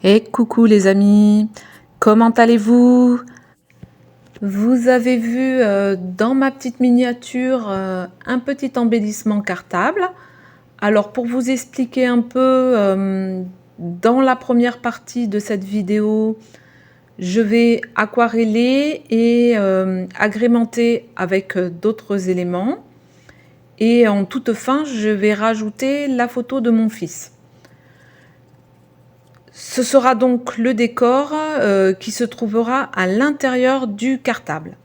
Et coucou les amis, comment allez-vous? Vous avez vu dans ma petite miniature un petit embellissement cartable. Alors pour vous expliquer un peu, dans la première partie de cette vidéo, je vais aquareller et agrémenter avec d'autres éléments. Et en toute fin, je vais rajouter la photo de mon fils. Ce sera donc le décor qui se trouvera à l'intérieur du cartable.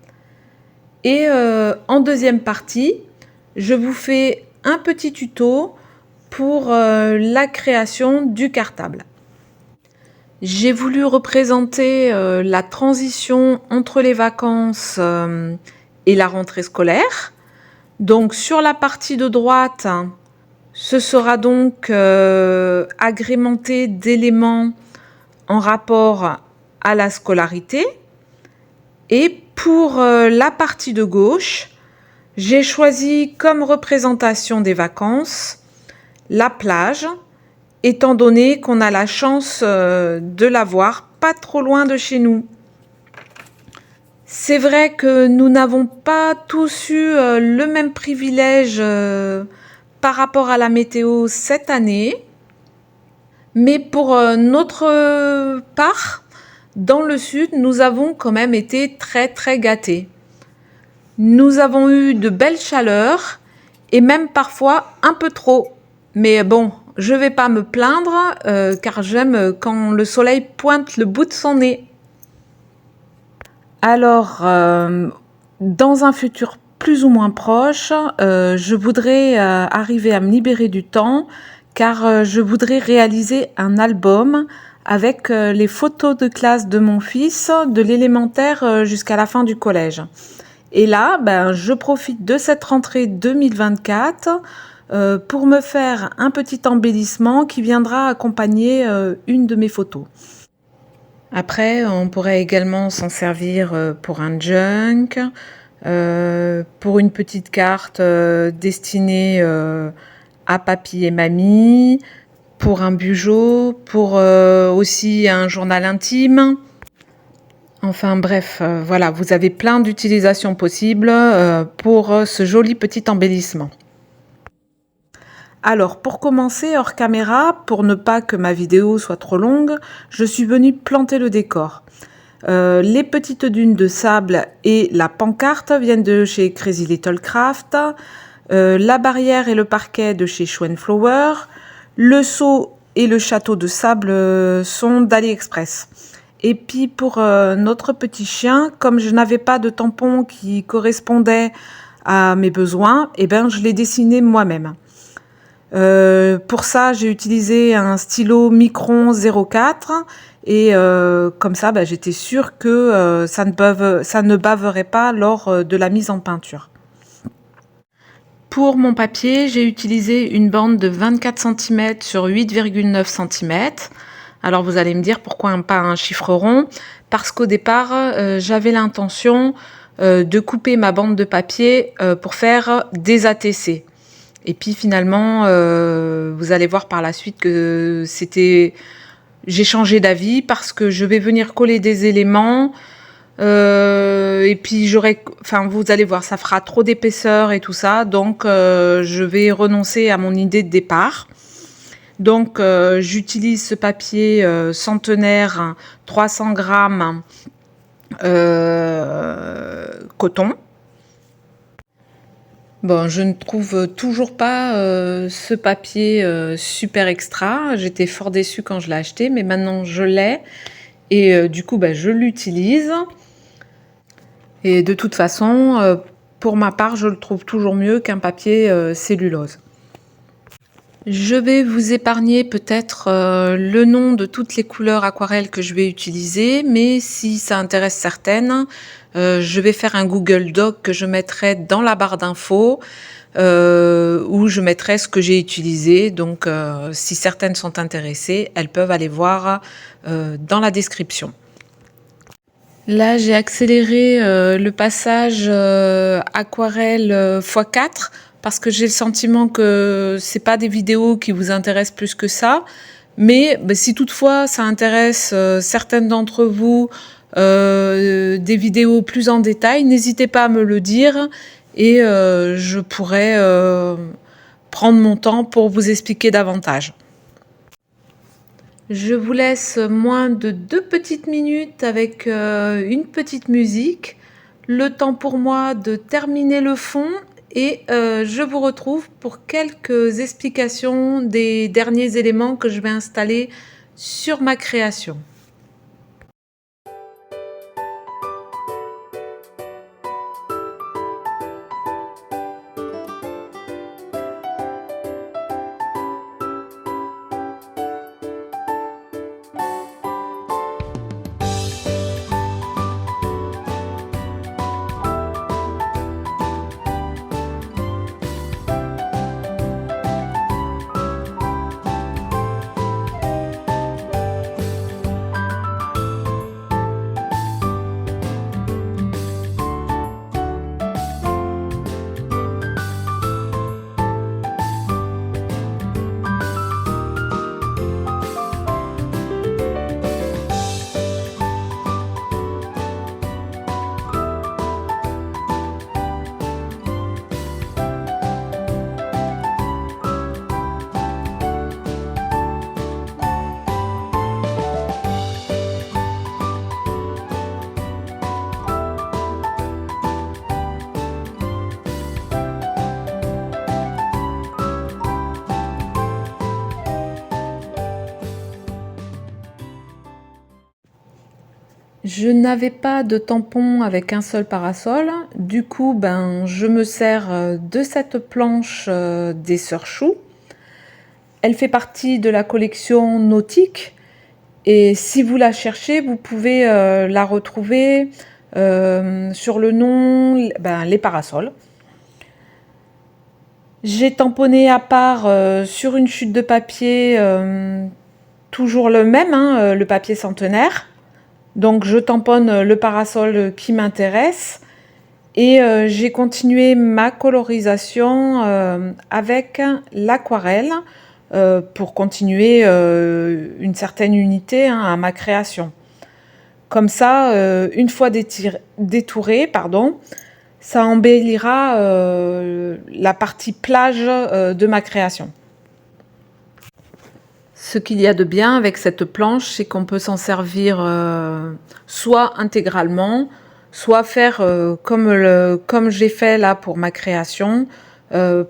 Et en deuxième partie, je vous fais un petit tuto pour la création du cartable. J'ai voulu représenter la transition entre les vacances et la rentrée scolaire. Donc sur la partie de droite, ce sera donc agrémenté d'éléments en rapport à la scolarité. Et pour la partie de gauche, j'ai choisi comme représentation des vacances la plage, étant donné qu'on a la chance de la voir pas trop loin de chez nous. C'est vrai que nous n'avons pas tous eu le même privilège par rapport à la météo cette année. Mais pour notre part, dans le sud, nous avons quand même été très gâtés. Nous avons eu de belles chaleurs et même parfois un peu trop. Mais bon, je ne vais pas me plaindre car j'aime quand le soleil pointe le bout de son nez. Alors, dans un futur plus ou moins proche, je voudrais arriver à me libérer du temps car je voudrais réaliser un album avec les photos de classe de mon fils, de l'élémentaire jusqu'à la fin du collège. Et là, je profite de cette rentrée 2024 pour me faire un petit embellissement qui viendra accompagner une de mes photos. Après, on pourrait également s'en servir pour un junk, pour une petite carte destinée à papy et mamie, pour un bugeot, pour aussi un journal intime. Enfin bref, voilà, vous avez plein d'utilisations possibles pour ce joli petit embellissement. Alors pour commencer hors caméra, pour ne pas que ma vidéo soit trop longue, je suis venue planter le décor. Les petites dunes de sable et la pancarte viennent de chez Crazy Little Craft. La barrière et le parquet de chez Flower. Le seau et le château de sable sont d'AliExpress. Et puis pour notre petit chien, comme je n'avais pas de tampon qui correspondait à mes besoins, je l'ai dessiné moi-même. Pour ça, j'ai utilisé un stylo Micron 04 et comme ça, j'étais sûre que ça ne baverait pas lors de la mise en peinture. Pour mon papier, j'ai utilisé une bande de 24 cm sur 8,9 cm. Alors vous allez me dire pourquoi pas un chiffre rond? Parce qu'au départ, j'avais l'intention de couper ma bande de papier pour faire des ATC. Et puis finalement, vous allez voir par la suite que j'ai changé d'avis parce que je vais venir coller des éléments. Et puis vous allez voir, ça fera trop d'épaisseur et tout ça. Donc je vais renoncer à mon idée de départ. Donc j'utilise ce papier centenaire 300 grammes coton. Bon, je ne trouve toujours pas ce papier super extra. J'étais fort déçue quand je l'ai acheté, mais maintenant je l'ai. Et du coup, je l'utilise. Et de toute façon, pour ma part, je le trouve toujours mieux qu'un papier cellulose. Je vais vous épargner peut-être le nom de toutes les couleurs aquarelles que je vais utiliser, mais si ça intéresse certaines, je vais faire un Google Doc que je mettrai dans la barre d'infos où je mettrai ce que j'ai utilisé. Donc si certaines sont intéressées, elles peuvent aller voir dans la description. Là, j'ai accéléré le passage aquarelle x4 parce que j'ai le sentiment que c'est pas des vidéos qui vous intéressent plus que ça. Mais si toutefois ça intéresse certaines d'entre vous, des vidéos plus en détail, n'hésitez pas à me le dire et je pourrai prendre mon temps pour vous expliquer davantage. Je vous laisse moins de 2 petites minutes avec une petite musique. Le temps pour moi de terminer le fond et je vous retrouve pour quelques explications des derniers éléments que je vais installer sur ma création. Je n'avais pas de tampon avec un seul parasol, du coup je me sers de cette planche des Sœurs Chou. Elle fait partie de la collection nautique et si vous la cherchez, vous pouvez la retrouver sur le nom les parasols. J'ai tamponné à part sur une chute de papier, toujours le même, le papier centenaire. Donc je tamponne le parasol qui m'intéresse et j'ai continué ma colorisation avec l'aquarelle pour continuer une certaine unité à ma création. Comme ça, une fois détouré, ça embellira la partie plage de ma création. Ce qu'il y a de bien avec cette planche, c'est qu'on peut s'en servir soit intégralement, soit faire comme j'ai fait là pour ma création,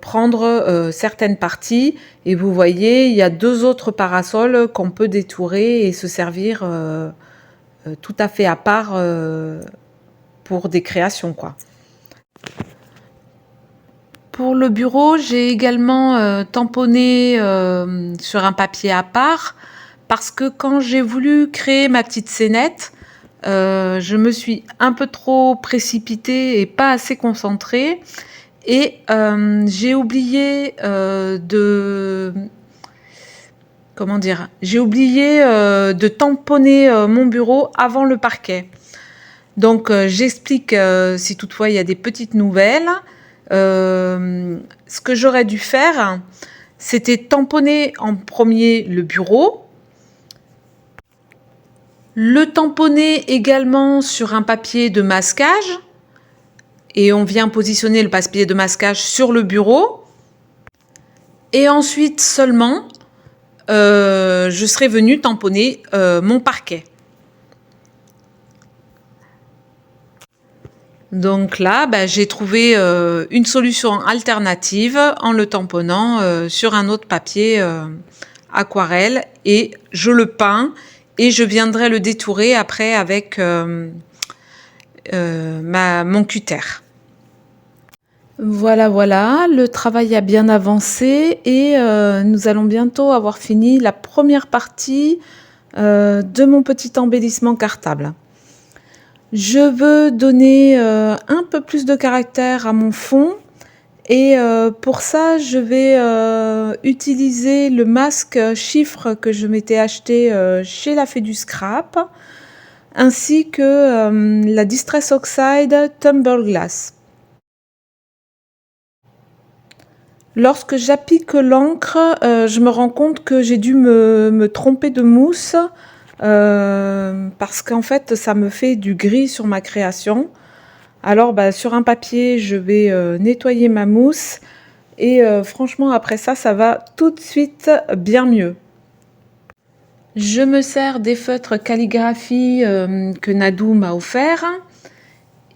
prendre certaines parties. Et vous voyez, il y a 2 autres parasols qu'on peut détourer et se servir tout à fait à part pour des créations, quoi. Pour le bureau, j'ai également tamponné sur un papier à part parce que quand j'ai voulu créer ma petite scénette, je me suis un peu trop précipitée et pas assez concentrée et j'ai oublié de tamponner mon bureau avant le parquet. Donc j'explique si toutefois il y a des petites nouvelles. Ce que j'aurais dû faire, c'était tamponner en premier le bureau, le tamponner également sur un papier de masquage, et on vient positionner le papier de masquage sur le bureau, et ensuite seulement, je serais venue tamponner mon parquet. Donc là, j'ai trouvé une solution alternative en le tamponnant sur un autre papier aquarelle et je le peins et je viendrai le détourer après avec mon cutter. Voilà, le travail a bien avancé et nous allons bientôt avoir fini la première partie de mon petit embellissement cartable. Je veux donner un peu plus de caractère à mon fond et pour ça, je vais utiliser le masque chiffre que je m'étais acheté chez la Fée du Scrap ainsi que la Distress Oxide Tumble Glass. Lorsque j'applique l'encre, je me rends compte que j'ai dû me tromper de mousse, parce qu'en fait, ça me fait du gris sur ma création. Alors, bah, sur un papier, je vais nettoyer ma mousse et franchement, après ça, ça va tout de suite bien mieux. Je me sers des feutres calligraphie que Nadou m'a offert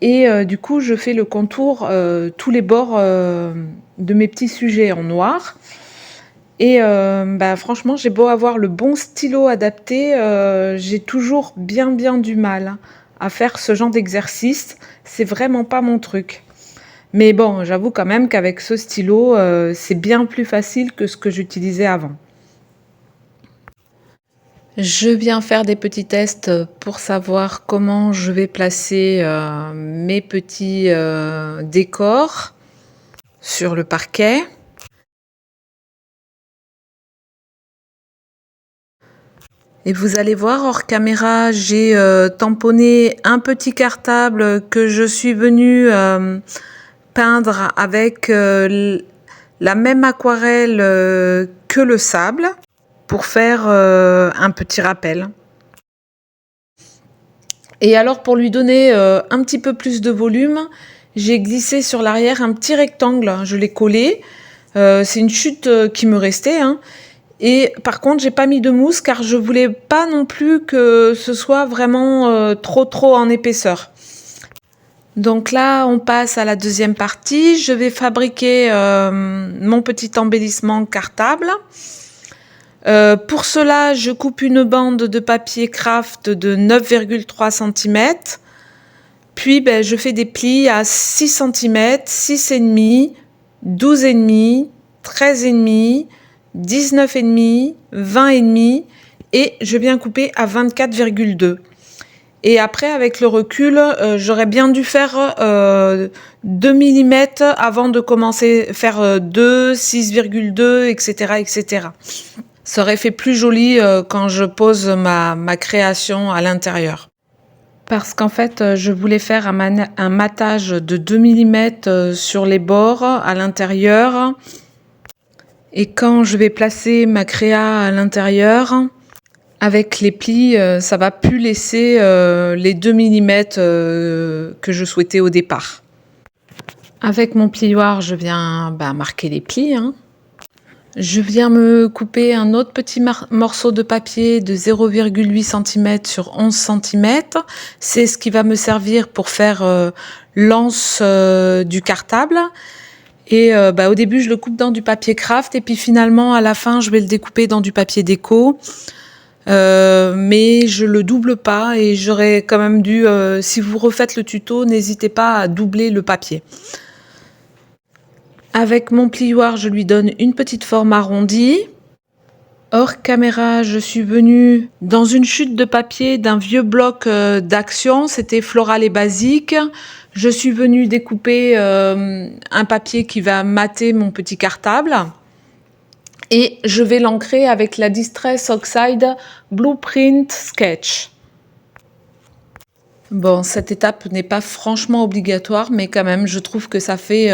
et du coup, je fais le contour, tous les bords de mes petits sujets en noir. Et bah, franchement, j'ai beau avoir le bon stylo adapté, j'ai toujours bien du mal à faire ce genre d'exercice. C'est vraiment pas mon truc. Mais bon, j'avoue quand même qu'avec ce stylo, c'est bien plus facile que ce que j'utilisais avant. Je viens faire des petits tests pour savoir comment je vais placer mes petits décors sur le parquet. Et vous allez voir, hors caméra, j'ai tamponné un petit cartable que je suis venue peindre avec la même aquarelle que le sable pour faire un petit rappel. Et alors, pour lui donner un petit peu plus de volume, j'ai glissé sur l'arrière un petit rectangle. Je l'ai collé. C'est une chute qui me restait, hein. Et par contre, j'ai pas mis de mousse car je voulais pas non plus que ce soit vraiment trop en épaisseur. Donc là, on passe à la deuxième partie. Je vais fabriquer mon petit embellissement cartable. Pour cela, je coupe une bande de papier craft de 9,3 cm. Puis, ben, je fais des plis à 6 cm, 6,5, 12,5, 13,5, 19,5, 20,5 et je viens couper à 24,2. Et après, avec le recul, j'aurais bien dû faire 2 mm avant de commencer à faire 2, 6,2, etc., etc. Ça aurait fait plus joli quand je pose ma création à l'intérieur. Parce qu'en fait, je voulais faire un matage de 2 mm sur les bords à l'intérieur. Et quand je vais placer ma créa à l'intérieur, avec les plis, ça va plus laisser les 2 mm que je souhaitais au départ. Avec mon plioir, je viens marquer les plis, hein. Je viens me couper un autre petit morceau de papier de 0,8 cm sur 11 cm. C'est ce qui va me servir pour faire l'anse du cartable. Et au début, je le coupe dans du papier craft et puis finalement, à la fin, je vais le découper dans du papier déco. Mais je le double pas et j'aurais quand même dû, si vous refaites le tuto, n'hésitez pas à doubler le papier. Avec mon plioir, je lui donne une petite forme arrondie. Hors caméra, je suis venue dans une chute de papier d'un vieux bloc d'Action, c'était floral et basique. Je suis venue découper un papier qui va mater mon petit cartable. Et je vais l'ancrer avec la Distress Oxide Blueprint Sketch. Bon, cette étape n'est pas franchement obligatoire, mais quand même, je trouve que ça fait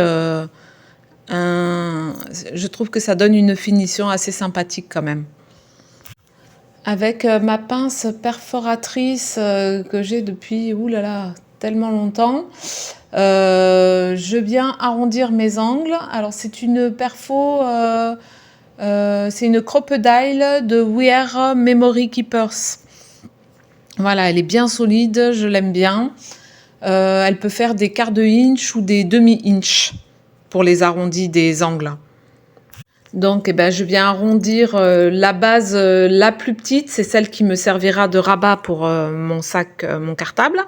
je trouve que ça donne une finition assez sympathique quand même. Avec ma pince perforatrice que j'ai depuis tellement longtemps, je viens arrondir mes angles. Alors c'est une perfo, c'est une crocodile de We Are Memory Keepers. Voilà, elle est bien solide, je l'aime bien. Elle peut faire des quarts de inch ou des demi-inch pour les arrondis des angles. Donc, je viens arrondir la base la plus petite, c'est celle qui me servira de rabat pour mon sac, mon cartable.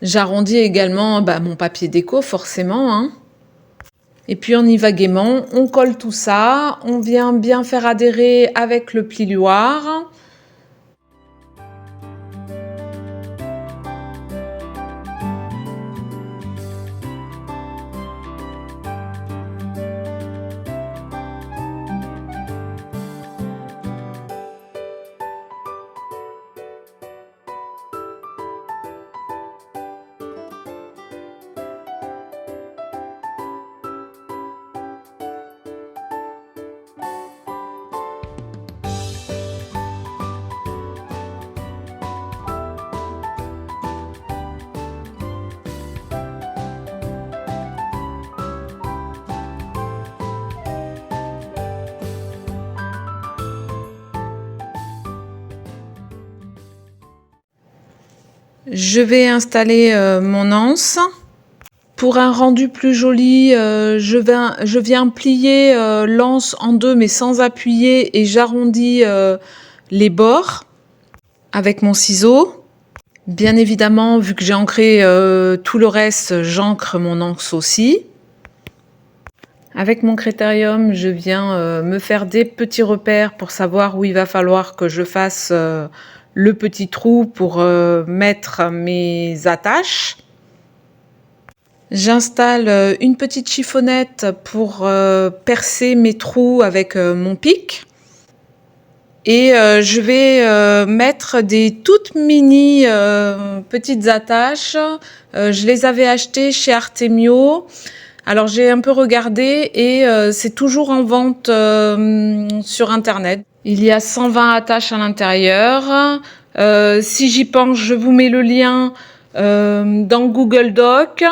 J'arrondis également mon papier déco, forcément, hein. Et puis on y va gaiement, on colle tout ça, on vient bien faire adhérer avec le plioir. Je vais installer mon anse. Pour un rendu plus joli, je viens plier l'anse en deux mais sans appuyer et j'arrondis les bords avec mon ciseau. Bien évidemment, vu que j'ai ancré tout le reste, j'ancre mon anse aussi. Avec mon critérium, je viens me faire des petits repères pour savoir où il va falloir que je fasse le petit trou pour mettre mes attaches. J'installe une petite chiffonnette pour percer mes trous avec mon pic. Et je vais mettre des toutes mini petites attaches. Je les avais achetées chez Artemio. Alors j'ai un peu regardé et c'est toujours en vente sur internet. Il y a 120 attaches à l'intérieur. Si j'y pense, je vous mets le lien dans Google Doc.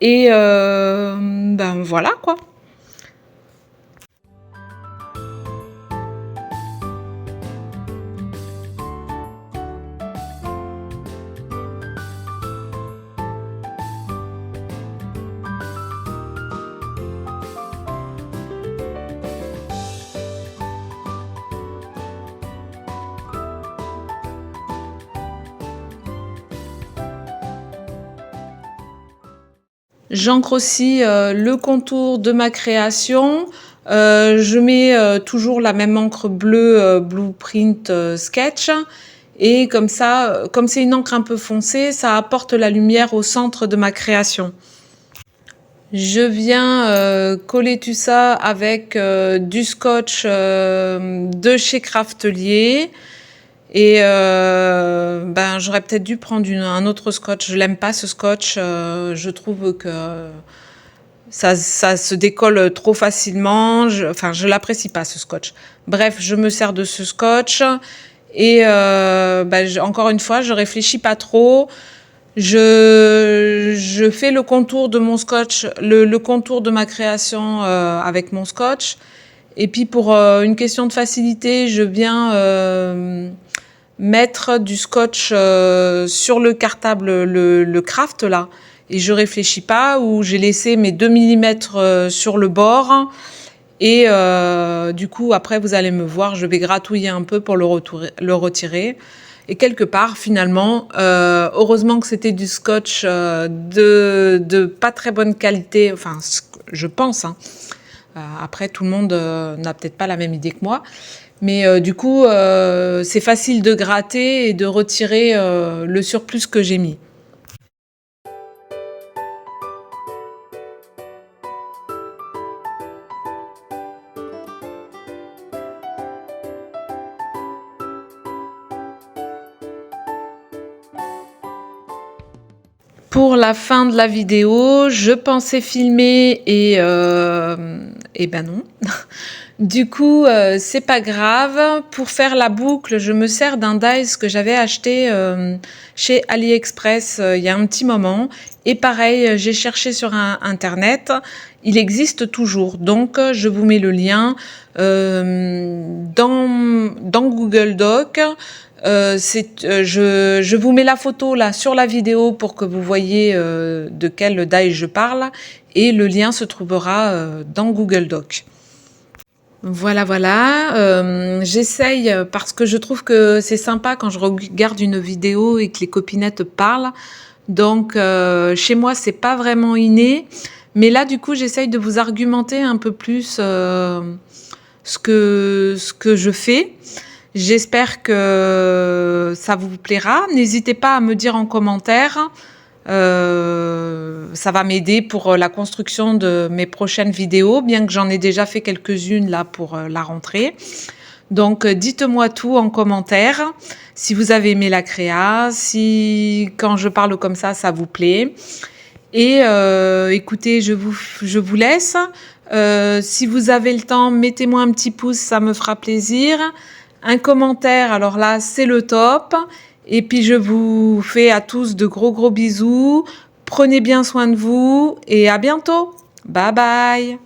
Et ben voilà quoi. J'ancre aussi le contour de ma création. Je mets toujours la même encre bleue Blueprint Sketch. Et comme ça, comme c'est une encre un peu foncée, ça apporte la lumière au centre de ma création. Je viens coller tout ça avec du scotch de chez Craftelier. Et ben j'aurais peut-être dû prendre un autre scotch. Je l'aime pas ce scotch. Je trouve que ça se décolle trop facilement. Je l'apprécie pas ce scotch. Bref, je me sers de ce scotch. Et ben, encore une fois, je réfléchis pas trop. Je fais le contour de mon scotch, le contour de ma création avec mon scotch. Et puis pour une question de facilité, je viens mettre du scotch sur le cartable, le craft là, et je réfléchis pas, ou j'ai laissé mes 2 mm sur le bord, et du coup après vous allez me voir, je vais gratouiller un peu pour le retirer. Et quelque part finalement, heureusement que c'était du scotch de pas très bonne qualité, enfin je pense, hein. Après tout le monde n'a peut-être pas la même idée que moi. Mais du coup, c'est facile de gratter et de retirer le surplus que j'ai mis. Pour la fin de la vidéo, je pensais filmer et ben non. Du coup, c'est pas grave. Pour faire la boucle, je me sers d'un dies que j'avais acheté chez AliExpress il y a un petit moment. Et pareil, j'ai cherché sur internet. Il existe toujours. Donc, je vous mets le lien dans Google Doc. Je vous mets la photo là sur la vidéo pour que vous voyez de quel die je parle. Et le lien se trouvera dans Google Doc. Voilà, j'essaye parce que je trouve que c'est sympa quand je regarde une vidéo et que les copinettes parlent. Donc, chez moi, c'est pas vraiment inné. Mais là, du coup, j'essaye de vous argumenter un peu plus ce que je fais. J'espère que ça vous plaira. N'hésitez pas à me dire en commentaire. Ça va m'aider pour la construction de mes prochaines vidéos, bien que j'en ai déjà fait quelques-unes là pour la rentrée. Donc dites-moi tout en commentaire, si vous avez aimé la créa, si quand je parle comme ça vous plaît. Et écoutez, je vous laisse. Si vous avez le temps, mettez-moi un petit pouce, ça me fera plaisir. Un commentaire, alors là, c'est le top. Et puis, je vous fais à tous de gros bisous. Prenez bien soin de vous et à bientôt. Bye bye.